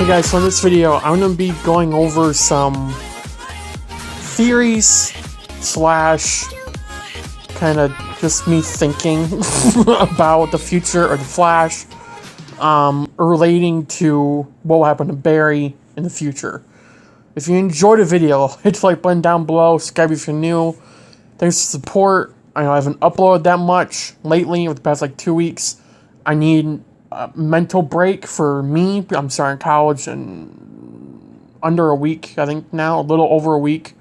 Hey guys, so in this video, I'm going to be going over some theories slash kind of just me thinking about the future of the Flash relating to what will happen to Barry in the future. If you enjoyed the video, hit the like button down below, subscribe if you're new. Thanks for the support. I know I haven't uploaded that much lately, over the past like 2 weeks. I need a mental break for me. I'm starting college in under a week, I think now, a little over a week.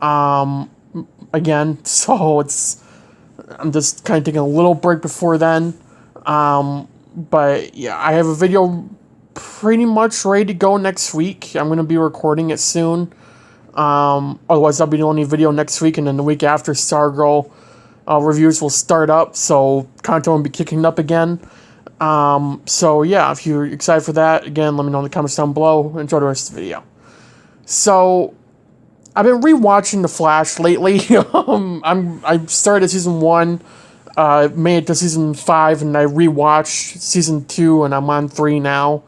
Again, so I'm just kind of taking a little break before then. But yeah, I have a video pretty much ready to go next week. I'm going to be recording it soon. Otherwise, I'll be the only video next week, and then the week after, Stargirl reviews will start up, so content will be kicking up again. So yeah, if you're excited for that, again, let me know in the comments down below. Enjoy the rest of the video. So, I've been rewatching The Flash lately. I started season 1, made it to season 5, and I rewatched season 2, and I'm on 3 now.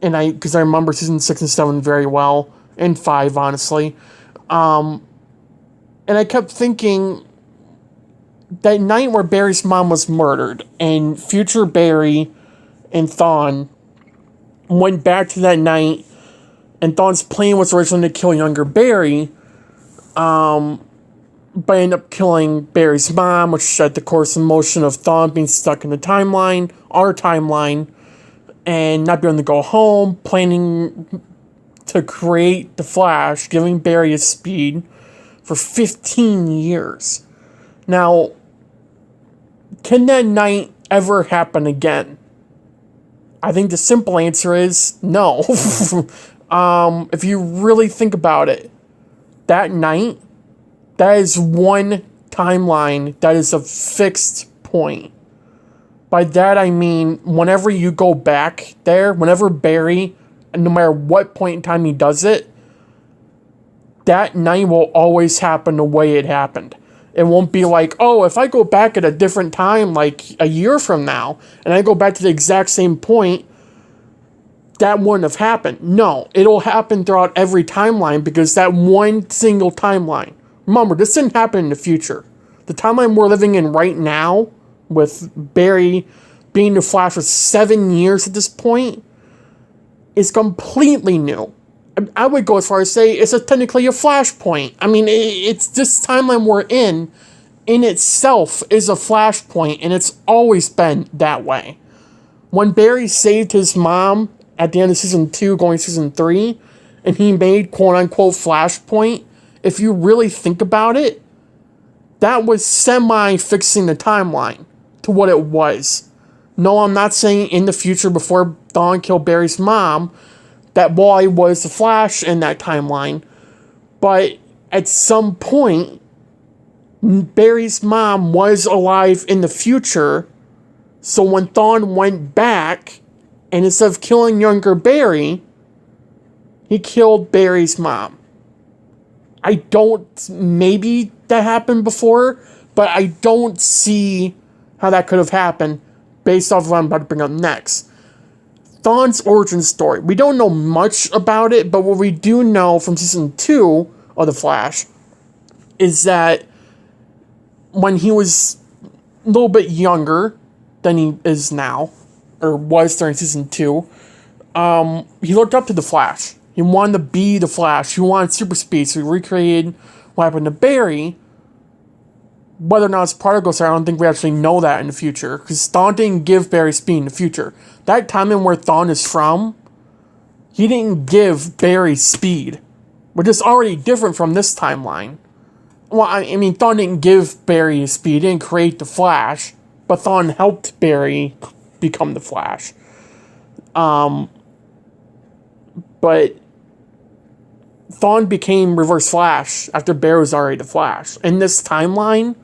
Because I remember season 6 and 7 very well, and 5, honestly. And I kept thinking, that night where Barry's mom was murdered, and future Barry and Thawne went back to that night, and Thawne's plan was originally to kill younger Barry, but ended up killing Barry's mom, which set the course in motion of Thawne being stuck in the timeline, our timeline, and not being able to go home, planning to create the Flash, giving Barry his speed for 15 years. Now, can that night ever happen again? I think the simple answer is no. If you really think about it, that night, that is one timeline that is a fixed point. By that I mean, whenever you go back there, whenever Barry, no matter what point in time he does it, that night will always happen the way it happened. It won't be like, oh, if I go back at a different time, like a year from now, and I go back to the exact same point, that wouldn't have happened. No, it'll happen throughout every timeline, because that one single timeline. Remember, this didn't happen in the future. The timeline we're living in right now, with Barry being the Flash for 7 years at this point, is completely new. I would go as far as say it's technically a flashpoint. I mean, it's this timeline we're in itself is a flashpoint, and it's always been that way. When Barry saved his mom at the end of season 2, going to season 3, and he made quote-unquote flashpoint, if you really think about it, that was semi-fixing the timeline to what it was. No, I'm not saying in the future before Thawne killed Barry's mom that Wally was the Flash in that timeline, but at some point, Barry's mom was alive in the future, so when Thawne went back, and instead of killing younger Barry, he killed Barry's mom. Maybe that happened before, but I don't see how that could have happened based off of what I'm about to bring up next. Thawne's origin story. We don't know much about it, but what we do know from season 2 of The Flash is that when he was a little bit younger than he is now, or was during season 2, he looked up to the Flash. He wanted to be the Flash. He wanted super speed, so he recreated what happened to Barry. Whether or not it's particle, I don't think we actually know that in the future, because Thawne didn't give Barry speed in the future. That timeline where Thawne is from, he didn't give Barry speed, which is already different from this timeline. Well, I mean, Thawne didn't give Barry his speed, he didn't create the Flash, but Thawne helped Barry become the Flash. But Thawne became Reverse Flash after Barry was already the Flash. In this timeline,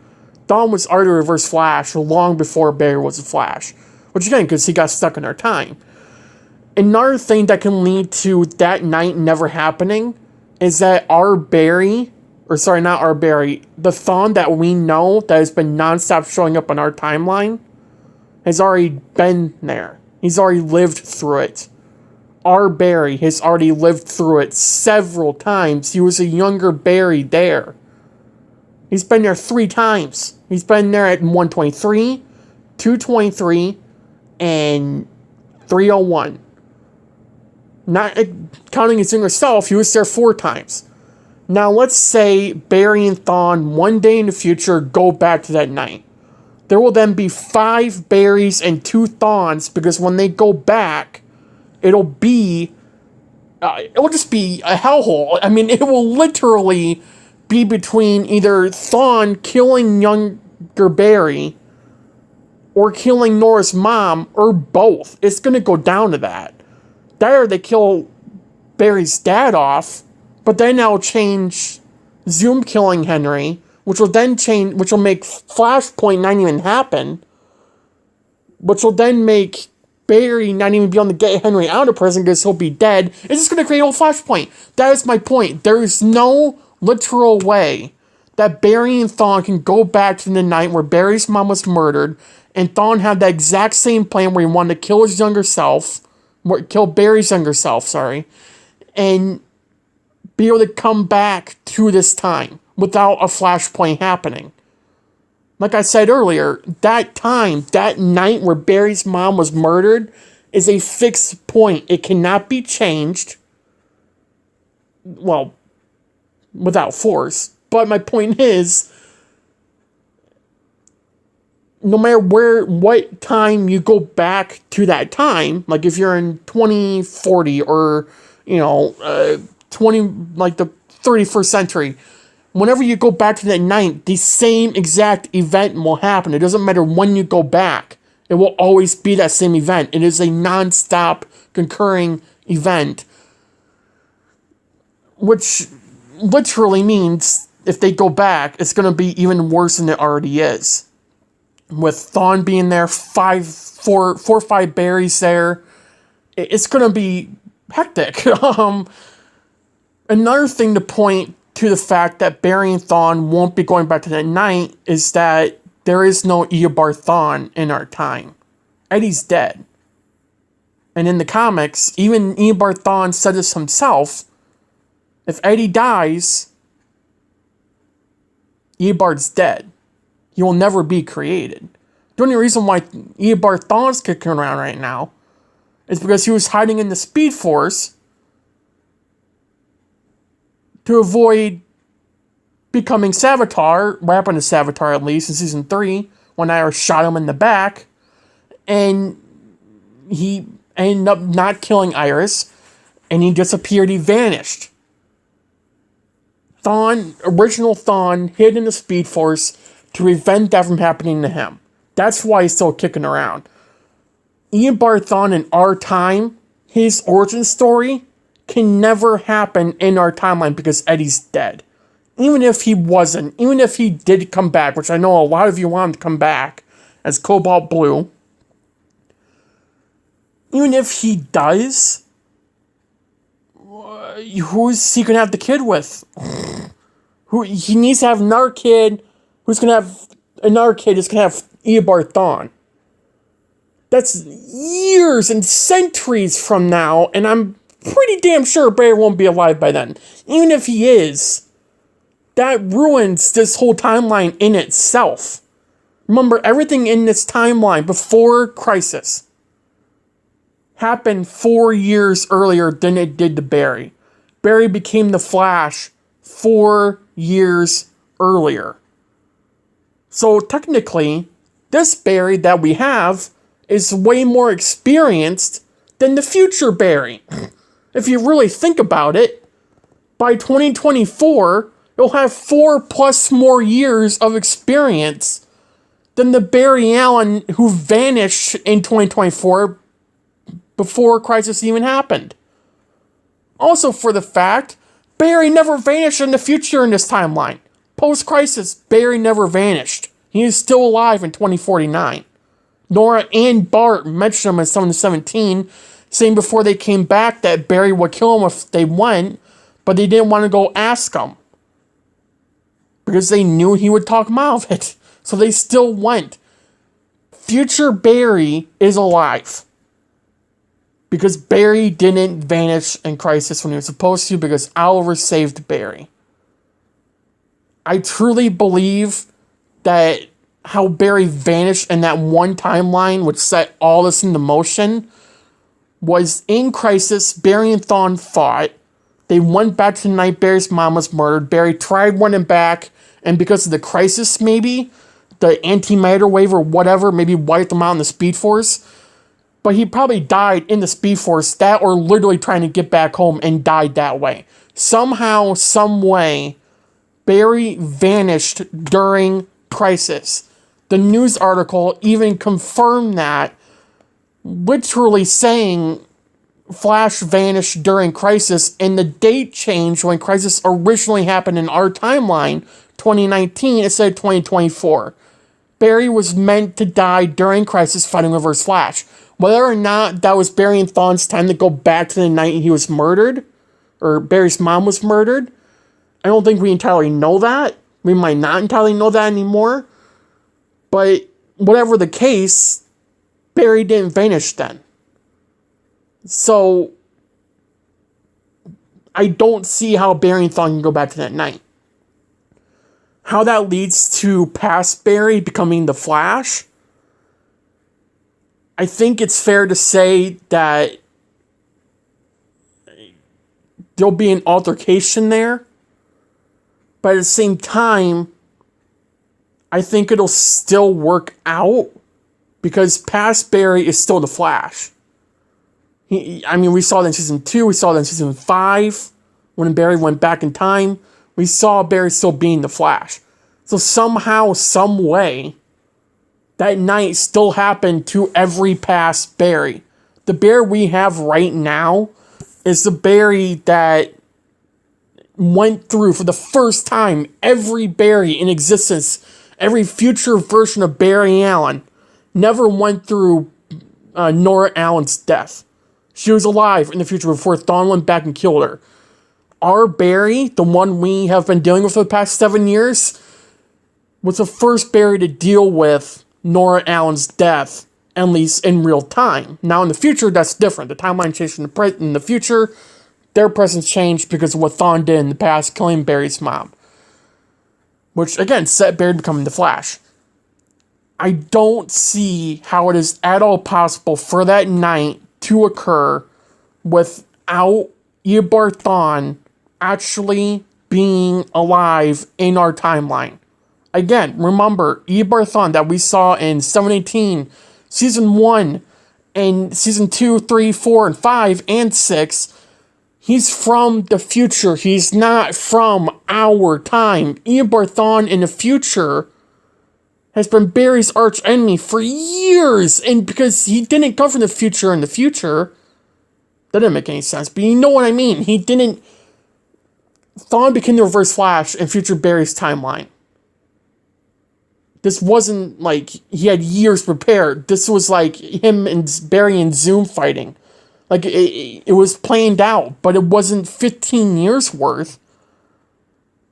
Thawne was already Reverse Flash long before Barry was the Flash. Which again, because he got stuck in our time. Another thing that can lead to that night never happening is that the Thawne that we know that has been nonstop showing up on our timeline has already been there. He's already lived through it. Our Barry has already lived through it several times. He was a younger Barry there. He's been there 3 times. He's been there at 123, 223, and 301. Not counting his younger self, he was there 4 times. Now let's say Barry and Thawne one day in the future go back to that night. There will then be 5 Barrys and 2 Thawnes, because when they go back, it'll just be a hellhole. I mean, it will literally be between either Thawne killing younger Barry or killing Nora's mom, or both. It's going to go down to that. There, they kill Barry's dad off, but then they'll change Zoom killing Henry, which will make Flashpoint not even happen, which will then make Barry not even be able to get Henry out of prison because he'll be dead. It's just going to create a whole Flashpoint. That is my point. There is no literal way that Barry and Thawne can go back to the night where Barry's mom was murdered, and Thawne had that exact same plan where he wanted to kill Barry's younger self, and be able to come back to this time without a Flashpoint happening. Like I said earlier, that night where Barry's mom was murdered is a fixed point. It cannot be changed. Well, without force. But my point is, no matter what time you go back to that time, like if you're in 2040 or, the 31st century, whenever you go back to that night, the same exact event will happen. It doesn't matter when you go back. It will always be that same event. It is a non-stop concurring event, which literally means if they go back, it's going to be even worse than it already is. With Thawne being there, 4 or 5 Barrys there, it's going to be hectic. Another thing to point to the fact that Barry and Thawne won't be going back to that night is that there is no Eobard Thawne in our time. Eddie's dead. And in the comics, even Eobard Thawne said this himself, if Eddie dies, Eobard's dead. He will never be created. The only reason why Eobard Thawne's kicking around right now is because he was hiding in the Speed Force to avoid becoming Savitar. What happened to Savitar, at least, in Season 3, when Iris shot him in the back, and he ended up not killing Iris, and he disappeared, he vanished. Original Thawne hid in the Speed Force to prevent that from happening to him. That's why he's still kicking around. Eobard Thawne in our time, his origin story can never happen in our timeline because Eddie's dead. Even if he did come back, which I know a lot of you want him to come back as Cobalt Blue, even if he does, who's he going to have the kid with? He needs to have another kid who's going to have another kid who's going to have Eobard Thawne. That's years and centuries from now, and I'm pretty damn sure Barry won't be alive by then. Even if he is, that ruins this whole timeline in itself. Remember, everything in this timeline before Crisis happened 4 years earlier than it did to Barry. Barry became the Flash 4 years earlier. So technically, this Barry that we have is way more experienced than the future Barry. If you really think about it, by 2024, you'll have 4+ more years of experience than the Barry Allen who vanished in 2024 before Crisis even happened. Also, for the fact, Barry never vanished in the future in this timeline. Post-Crisis, Barry never vanished. He is still alive in 2049. Nora and Bart mentioned him in 717, saying before they came back that Barry would kill him if they went, but they didn't want to go ask him. Because they knew he would talk him out of it. So they still went. Future Barry is alive. Because Barry didn't vanish in Crisis when he was supposed to, because Arrowverse saved Barry. I truly believe that how Barry vanished in that one timeline, which set all this into motion, was in Crisis. Barry and Thawne fought. They went back to the night Barry's mom was murdered. Barry tried running back, and because of the Crisis, maybe, the antimatter wave or whatever, maybe wiped them out in the Speed Force. But he probably died in the Speed Force, that or literally trying to get back home and died that way. Somehow, some way, Barry vanished during Crisis. The news article even confirmed that, literally saying Flash vanished during Crisis, and the date changed when Crisis originally happened in our timeline, 2019, instead of 2024. Barry was meant to die during Crisis fighting Reverse Flash. Whether or not that was Barry and Thawne's time to go back to the night he was murdered, or Barry's mom was murdered, I don't think we entirely know that. We might not entirely know that anymore. But whatever the case, Barry didn't vanish then. So, I don't see how Barry and Thawne can go back to that night. How that leads to past Barry becoming the Flash, I think it's fair to say that there'll be an altercation there. But at the same time, I think it'll still work out because past Barry is still the Flash. We saw that in Season 2, we saw that in Season 5, when Barry went back in time. We saw Barry still being the Flash. So somehow, some way, that night still happened to every past Barry. The Barry we have right now is the Barry that went through for the first time every Barry in existence, every future version of Barry Allen, never went through Nora Allen's death. She was alive in the future before Thawne went back and killed her. Our Barry, the one we have been dealing with for the past 7 years, was the first Barry to deal with Nora Allen's death, at least in real time. Now in the future, that's different. The timeline changed in the future. Their presence changed because of what Thawne did in the past, killing Barry's mom. Which, again, set Barry becoming the Flash. I don't see how it is at all possible for that night to occur without Eobard Thawne actually being alive in our timeline. Again, remember, Eobard Thawne that we saw in 718, Season 1, and Season 2, 3, 4, and 5, and 6, he's from the future. He's not from our time. Eobard Thawne in the future has been Barry's arch enemy for years, and because he didn't come from the future in the future, that didn't make any sense, but you know what I mean. Thawne became the Reverse Flash in future Barry's timeline. This wasn't like he had years prepared. This was like him and Barry and Zoom fighting. Like, it was planned out, but it wasn't 15 years worth.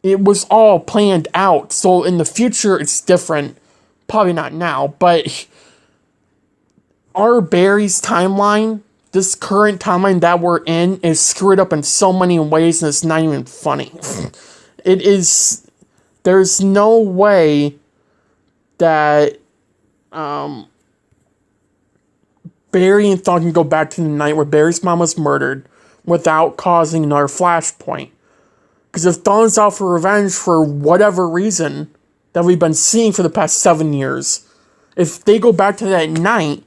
It was all planned out. So in the future, it's different. Probably not now, but our Barry's timeline, this current timeline that we're in, is screwed up in so many ways, and it's not even funny. It is. There's no way that Barry and Thawne can go back to the night where Barry's mom was murdered without causing another flashpoint. Because if Thawne's out for revenge for whatever reason that we've been seeing for the past 7 years, if they go back to that night,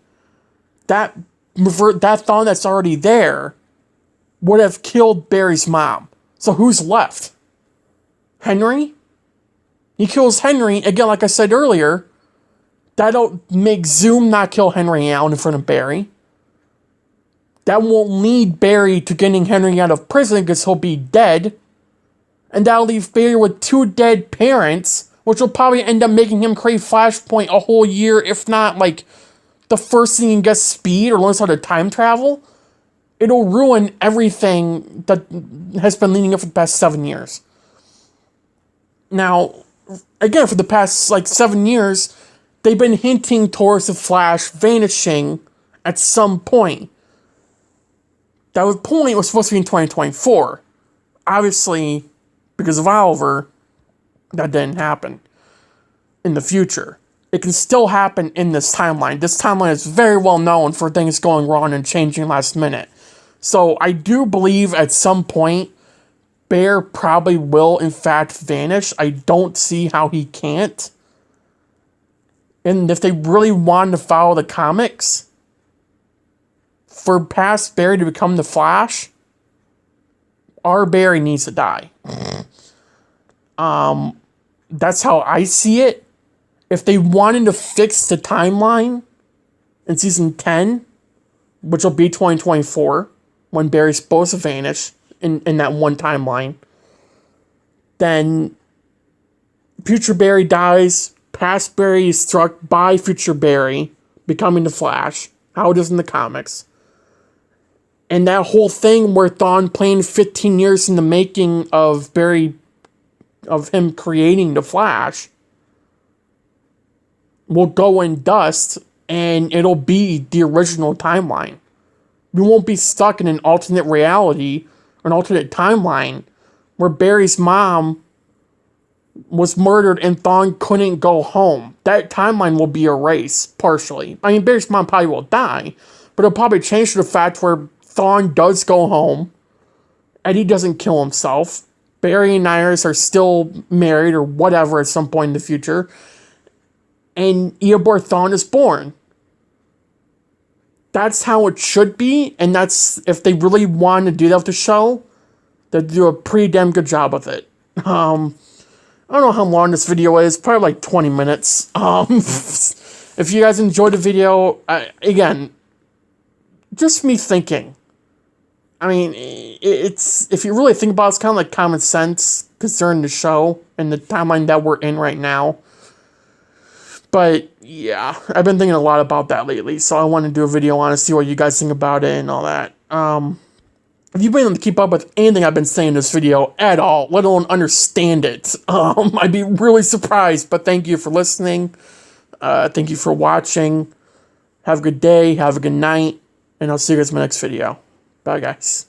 that Thawne that's already there would have killed Barry's mom. So who's left? Henry? He kills Henry, again, like I said earlier, that'll make Zoom not kill Henry out in front of Barry. That won't lead Barry to getting Henry out of prison because he'll be dead. And that'll leave Barry with 2 dead parents, which will probably end up making him crave Flashpoint a whole year, if not, like, the first thing he gets speed or learns how to time travel. It'll ruin everything that has been leading up for the past 7 years. Now, again, for the past, 7 years, they've been hinting towards the Flash vanishing at some point. That point was supposed to be in 2024. Obviously, because of Oliver, that didn't happen in the future. It can still happen in this timeline. This timeline is very well known for things going wrong and changing last minute. So I do believe at some point, Bear probably will in fact vanish. I don't see how he can't. And if they really wanted to follow the comics, for past Barry to become the Flash, our Barry needs to die. That's how I see it. If they wanted to fix the timeline in season 10, which will be 2024, when Barry's supposed to vanish in that one timeline, then future Barry dies, past Barry is struck by future Barry, becoming the Flash, how it is in the comics. And that whole thing where Thawne planned 15 years in the making of Barry, of him creating the Flash, will go in dust, and it'll be the original timeline. We won't be stuck in an alternate reality, or an alternate timeline, where Barry's mom was murdered and Thawne couldn't go home. That timeline will be erased, partially. I mean, Barry's mom probably will die, but it'll probably change to the fact where Thawne does go home, Eddie doesn't kill himself, Barry and Iris are still married or whatever at some point in the future, and Eobor Thawne is born. That's how it should be, and that's, if they really want to do that with the show, they'll do a pretty damn good job with it. I don't know how long this video is, probably like 20 minutes. If you guys enjoyed the video, again, just me thinking. I mean, it's, if you really think about it, it's kind of like common sense concerning the show and the timeline that we're in right now. But, yeah, I've been thinking a lot about that lately, so I want to do a video on it, see what you guys think about it and all that. If you've been able to keep up with anything I've been saying in this video at all, let alone understand it, I'd be really surprised, but thank you for listening. Thank you for watching. Have a good day, have a good night, and I'll see you guys in my next video. Bye, guys.